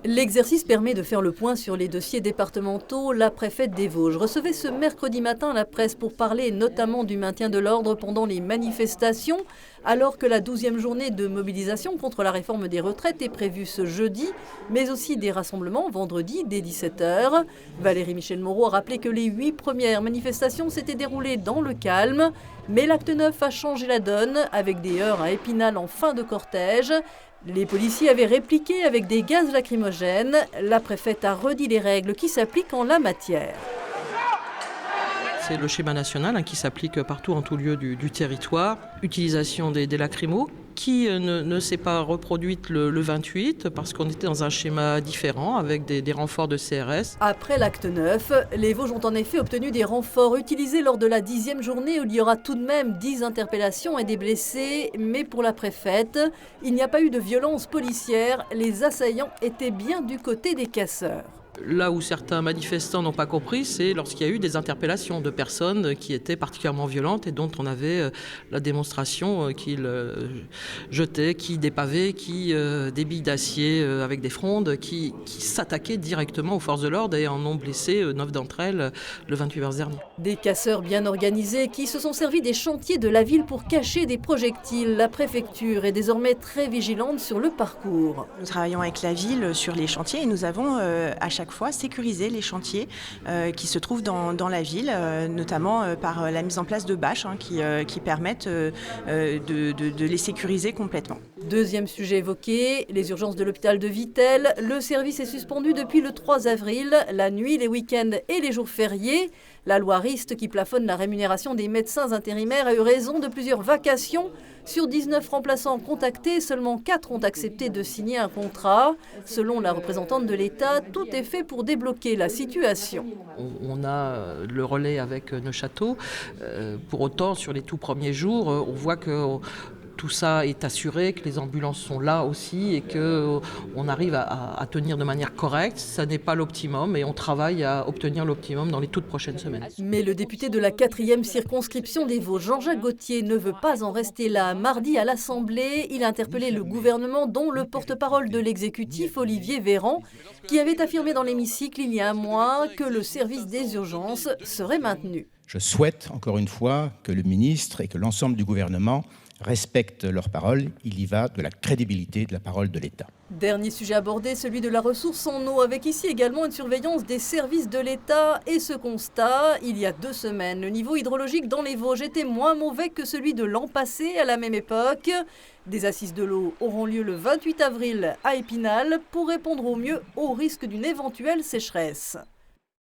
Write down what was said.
L'exercice permet de faire le point sur les dossiers départementaux. La préfète des Vosges recevait ce mercredi matin la presse pour parler notamment du maintien de l'ordre pendant les manifestations, alors que la 12e journée de mobilisation contre la réforme des retraites est prévue ce jeudi, mais aussi des rassemblements vendredi dès 17 h. Valérie Michel-Moreau a rappelé que les 8 premières manifestations s'étaient déroulées dans le calme, mais l'acte 9 a changé la donne avec des heurts à Épinal en fin de cortège. Les policiers avaient répliqué avec des gaz lacrymogènes. La préfète a redit les règles qui s'appliquent en la matière. C'est le schéma national qui s'applique partout en tout lieu du territoire. Utilisation des lacrymos qui ne s'est pas reproduite le 28 parce qu'on était dans un schéma différent avec des renforts de CRS. Après l'acte 9, les Vosges ont en effet obtenu des renforts utilisés lors de la 10e journée où il y aura tout de même 10 interpellations et des blessés. Mais pour la préfète, il n'y a pas eu de violence policière. Les assaillants étaient bien du côté des casseurs. Là où certains manifestants n'ont pas compris, c'est lorsqu'il y a eu des interpellations de personnes qui étaient particulièrement violentes et dont on avait la démonstration qu'ils jetaient des pavés, des billes d'acier avec des frondes, qui s'attaquaient directement aux forces de l'ordre et en ont blessé 9 d'entre elles le 28 mars dernier. Des casseurs bien organisés qui se sont servis des chantiers de la ville pour cacher des projectiles. La préfecture est désormais très vigilante sur le parcours. Nous travaillons avec la ville sur les chantiers et nous avons à chaque fois sécuriser les chantiers qui se trouvent dans la ville, notamment par la mise en place de bâches qui permettent de les sécuriser complètement. Deuxième sujet évoqué, les urgences de l'hôpital de Vittel. Le service est suspendu depuis le 3 avril, la nuit, les week-ends et les jours fériés. La loi Rist qui plafonne la rémunération des médecins intérimaires a eu raison de plusieurs vacations. Sur 19 remplaçants contactés, seulement 4 ont accepté de signer un contrat. Selon la représentante de l'État, tout est fait pour débloquer la situation. On a le relais avec Neuchâteau. Pour autant, sur les tout premiers jours, on voit que tout ça est assuré, que les ambulances sont là aussi et qu'on arrive à tenir de manière correcte. Ça n'est pas l'optimum et on travaille à obtenir l'optimum dans les toutes prochaines semaines. Mais le député de la 4e circonscription des Vosges, Jean-Jacques Gauthier, ne veut pas en rester là. Mardi à l'Assemblée, il a interpellé le gouvernement, dont le porte-parole de l'exécutif, Olivier Véran, qui avait affirmé dans l'hémicycle il y a un mois que le service des urgences serait maintenu. Je souhaite, encore une fois, que le ministre et que l'ensemble du gouvernement respectent leurs paroles. Il y va de la crédibilité de la parole de l'État. Dernier sujet abordé, celui de la ressource en eau, avec ici également une surveillance des services de l'État. Et ce constat, il y a 2 semaines, le niveau hydrologique dans les Vosges était moins mauvais que celui de l'an passé à la même époque. Des assises de l'eau auront lieu le 28 avril à Épinal pour répondre au mieux au risque d'une éventuelle sécheresse.